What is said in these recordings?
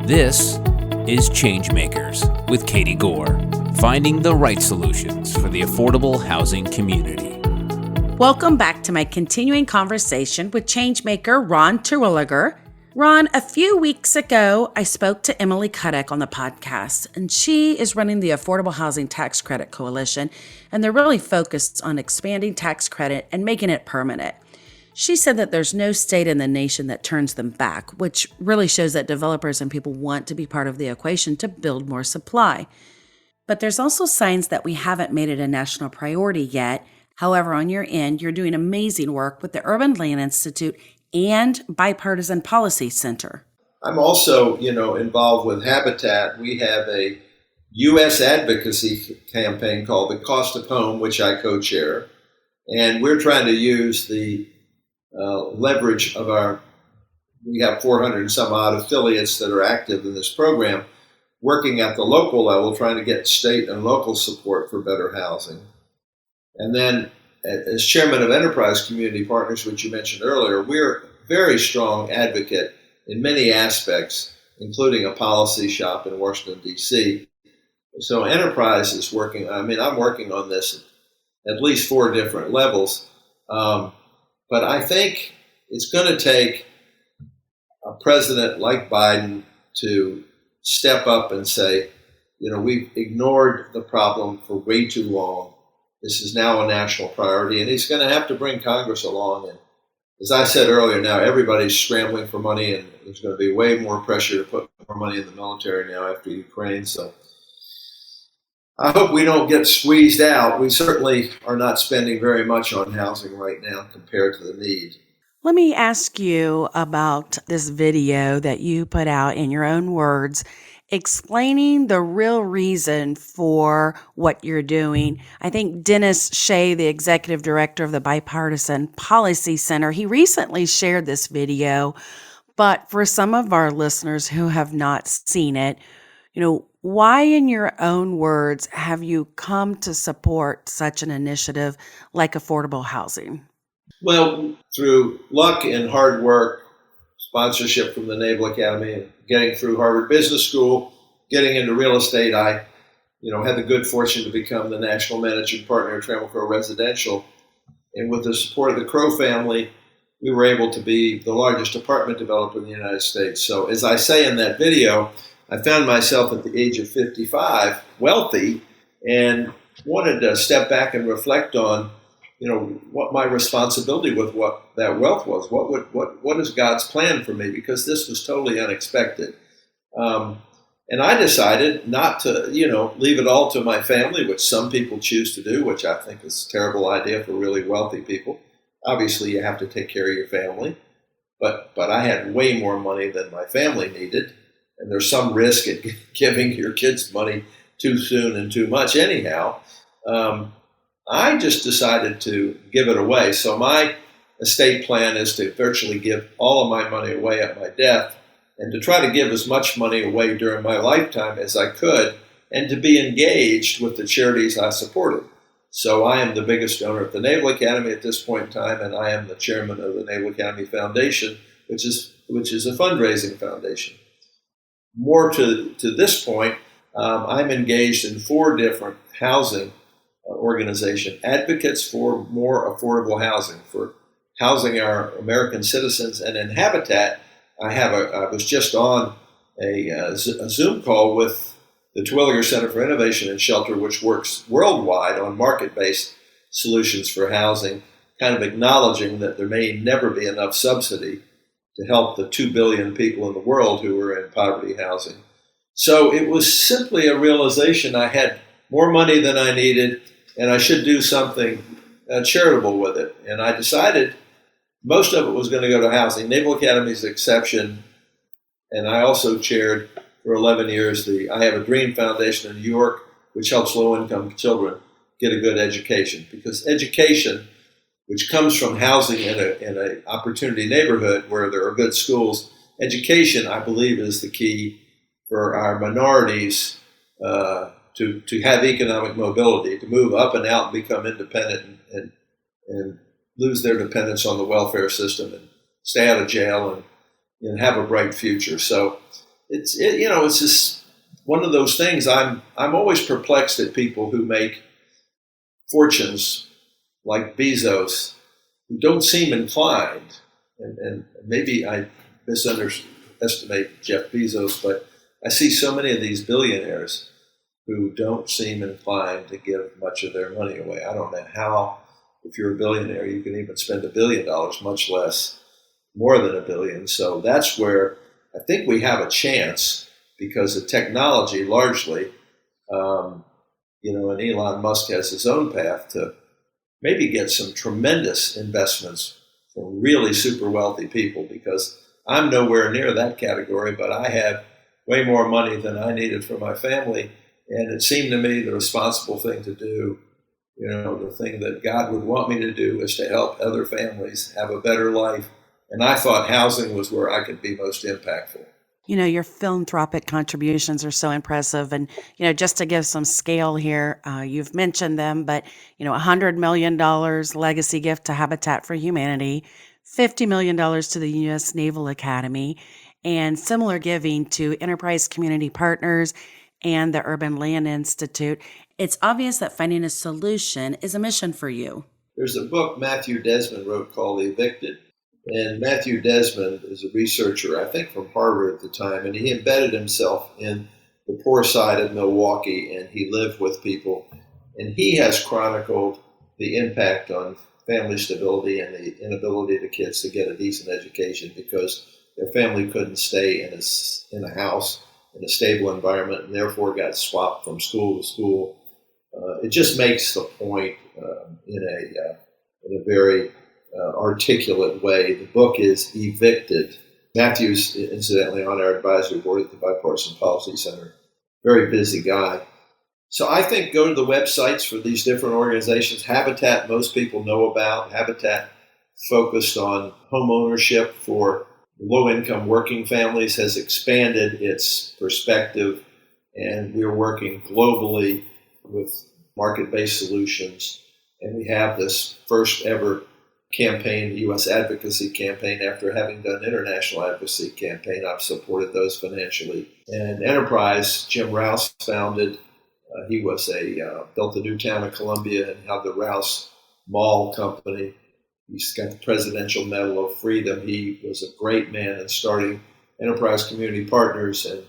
This is ChangeMakers with Katie Gore, finding the right solutions for the affordable housing community. Welcome back to my continuing conversation with ChangeMaker Ron Terwilliger. Ron, a few weeks ago, I spoke to Emily Kudek on the podcast, and she is running the Affordable Housing Tax Credit Coalition, and they're really focused on expanding tax credit and making it permanent. She said that there's no state in the nation that turns them back, which really shows that developers and people want to be part of the equation to build more supply. But there's also signs that we haven't made it a national priority yet. However, on your end, you're doing amazing work with the Urban Land Institute and Bipartisan Policy Center. I'm also, involved with Habitat. We have a U.S. advocacy campaign called The Cost of Home, which I co-chair. And we're trying to use the leverage of we have 400 and some odd affiliates that are active in this program, working at the local level, trying to get state and local support for better housing. And then as chairman of Enterprise Community Partners, which you mentioned earlier, we're a very strong advocate in many aspects, including a policy shop in Washington, D.C. So Enterprise is working, I'm working on this at least 4 different levels. But I think it's going to take a president like Biden to step up and say, we've ignored the problem for way too long. This is now a national priority, and he's going to have to bring Congress along. And as I said earlier, now everybody's scrambling for money, and there's going to be way more pressure to put more money in the military now after Ukraine. So I hope we don't get squeezed out. We certainly are not spending very much on housing right now compared to the need. Let me ask you about this video that you put out in your own words, explaining the real reason for what you're doing. I think Dennis Shea, the executive director of the Bipartisan Policy Center, he recently shared this video. But for some of our listeners who have not seen it, why, in your own words, have you come to support such an initiative like affordable housing? Well, through luck and hard work, sponsorship from the Naval Academy, getting through Harvard Business School, getting into real estate, I had the good fortune to become the national managing partner of Trammell Residential. And with the support of the Crow family, we were able to be the largest apartment developer in the United States. So as I say in that video, I found myself at the age of 55, wealthy, and wanted to step back and reflect on, what my responsibility with what that wealth was. What is God's plan for me? Because this was totally unexpected. And I decided not to, leave it all to my family, which some people choose to do, which I think is a terrible idea for really wealthy people. Obviously, you have to take care of your family, but I had way more money than my family needed. And there's some risk at giving your kids money too soon and too much anyhow. I just decided to give it away. So my estate plan is to virtually give all of my money away at my death, and to try to give as much money away during my lifetime as I could, and to be engaged with the charities I supported. So I am the biggest donor at the Naval Academy at this point in time, and I am the chairman of the Naval Academy Foundation, which is a fundraising foundation. More to this point, I'm engaged in 4 different housing organizations, advocates for more affordable housing, for housing our American citizens. And in Habitat, I was just on a Zoom call with the Terwilliger Center for Innovation and Shelter, which works worldwide on market-based solutions for housing, kind of acknowledging that there may never be enough subsidy to help the 2 billion people in the world who are in poverty housing. So it was simply a realization I had more money than I needed, and I should do something charitable with it. And I decided most of it was going to go to housing. Naval Academy's exception, and I also chaired for 11 years I have a Dream Foundation in New York, which helps low-income children get a good education. Because education, which comes from housing in an opportunity neighborhood where there are good schools, education, I believe, is the key for our minorities to have economic mobility, to move up and out and become independent and lose their dependence on the welfare system and stay out of jail and have a bright future. So it's just one of those things. I'm always perplexed at people who make fortunes like Bezos who don't seem inclined, and maybe I misunderestimate Jeff Bezos, but I see so many of these billionaires who don't seem inclined to give much of their money away. I don't know how, if you're a billionaire, you can even spend $1 billion, much less more than $1 billion. So that's where I think we have a chance, because the technology largely, and Elon Musk has his own path to maybe get some tremendous investments from really super wealthy people, because I'm nowhere near that category, but I had way more money than I needed for my family. And it seemed to me the responsible thing to do, the thing that God would want me to do, is to help other families have a better life. And I thought housing was where I could be most impactful. Your philanthropic contributions are so impressive. And, just to give some scale here, you've mentioned them, but, $100 million legacy gift to Habitat for Humanity, $50 million to the U.S. Naval Academy, and similar giving to Enterprise Community Partners and the Urban Land Institute. It's obvious that finding a solution is a mission for you. There's a book Matthew Desmond wrote called Evicted. And Matthew Desmond is a researcher, I think from Harvard at the time, and he embedded himself in the poor side of Milwaukee, and he lived with people. And he has chronicled the impact on family stability and the inability of the kids to get a decent education because their family couldn't stay in a house in a stable environment, and therefore got swapped from school to school. It just makes the point in a very articulate way. The book is Evicted. Matthew's, incidentally, on our advisory board at the Bipartisan Policy Center. Very busy guy. So I think go to the websites for these different organizations. Habitat, most people know about. Habitat focused on home ownership for low-income working families has expanded its perspective, and we're working globally with market-based solutions. And we have this first ever campaign, U.S. advocacy campaign, after having done international advocacy campaign. I've supported those financially. And Enterprise, Jim Rouse founded. He was built a new town in Columbia and had the Rouse Mall Company. He's got the Presidential Medal of Freedom. He was a great man in starting Enterprise Community Partners. And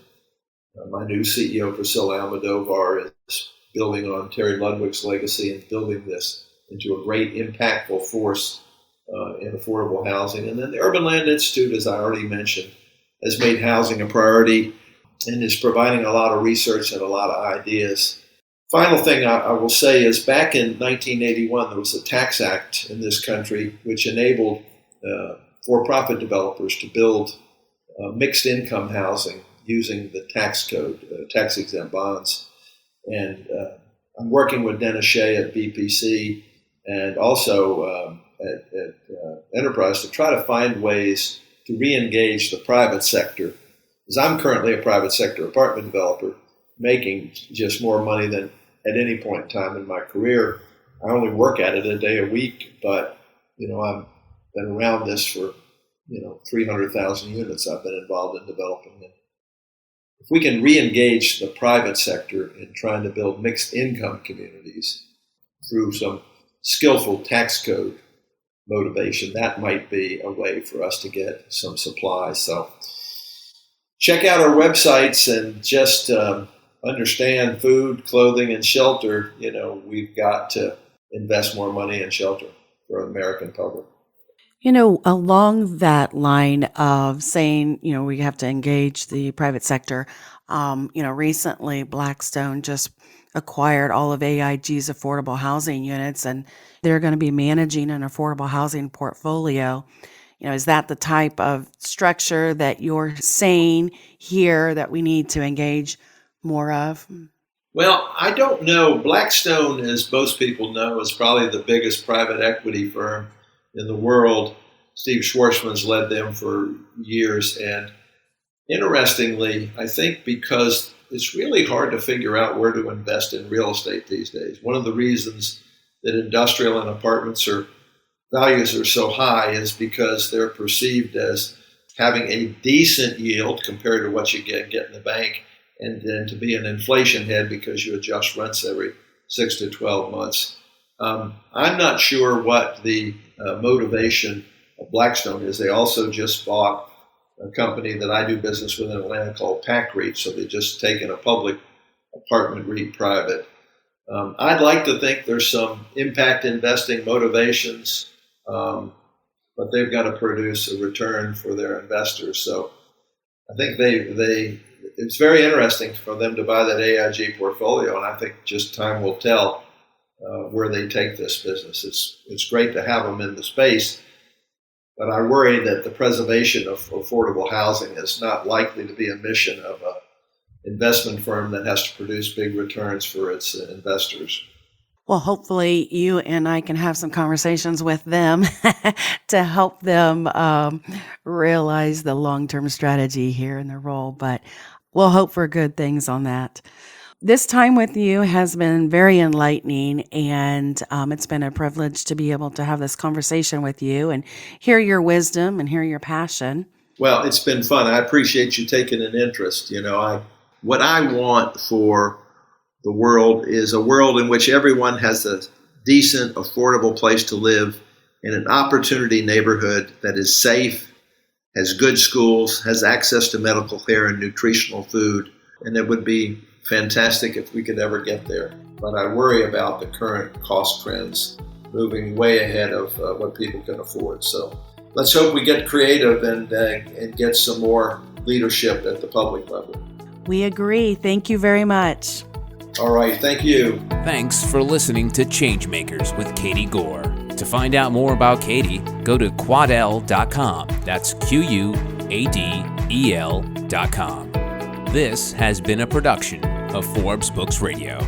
my new CEO, Priscilla Almodovar, is building on Terry Ludwig's legacy and building this into a great, impactful force in affordable housing. And then the Urban Land Institute, as I already mentioned, has made housing a priority and is providing a lot of research and a lot of ideas. Final thing I will say is back in 1981, there was a tax act in this country which enabled for-profit developers to build mixed income housing using the tax code, tax-exempt bonds. And I'm working with Dennis Shea at BPC and also at Enterprise to try to find ways to re-engage the private sector. Because I'm currently a private sector apartment developer, making just more money than at any point in time in my career. I only work at it a day a week, but I've been around this for 300,000 units I've been involved in developing it. If we can re-engage the private sector in trying to build mixed income communities through some skillful tax code motivation, that might be a way for us to get some supply. So check out our websites and just understand food, clothing, and shelter. We've got to invest more money in shelter for the American public. Along that line of saying, we have to engage the private sector, recently Blackstone just acquired all of AIG's affordable housing units, and they're going to be managing an affordable housing portfolio. Is that the type of structure that you're saying here that we need to engage more of? Well, I don't know. Blackstone, as most people know, is probably the biggest private equity firm in the world. Steve Schwarzman's led them for years. And interestingly, I think because it's really hard to figure out where to invest in real estate these days. One of the reasons that industrial and apartments values are so high is because they're perceived as having a decent yield compared to what you get in the bank, and then to be an inflation head because you adjust rents every 6 to 12 months. I'm not sure what the motivation of Blackstone is. They also just bought a company that I do business with in Atlanta called PAC REIT, so they've just taken a public apartment REIT private. I'd like to think there's some impact investing motivations, but they've got to produce a return for their investors. So I think it's very interesting for them to buy that AIG portfolio, and I think just time will tell where they take this business. It's great to have them in the space, but I worry that the preservation of affordable housing is not likely to be a mission of an investment firm that has to produce big returns for its investors. Well, hopefully you and I can have some conversations with them to help them realize the long-term strategy here in the role, but we'll hope for good things on that. This time with you has been very enlightening, and it's been a privilege to be able to have this conversation with you and hear your wisdom and hear your passion. Well, it's been fun. I appreciate you taking an interest. What I want for the world is a world in which everyone has a decent, affordable place to live in an opportunity neighborhood that is safe, has good schools, has access to medical care and nutritional food, and it would be fantastic if we could ever get there. But I worry about the current cost trends moving way ahead of what people can afford. So let's hope we get creative and get some more leadership at the public level. We agree. Thank you very much. All right. Thank you. Thanks for listening to Changemakers with Katie Gore. To find out more about Katie, go to quadel.com. That's QUADEL.com. This has been a production of Forbes Books Radio.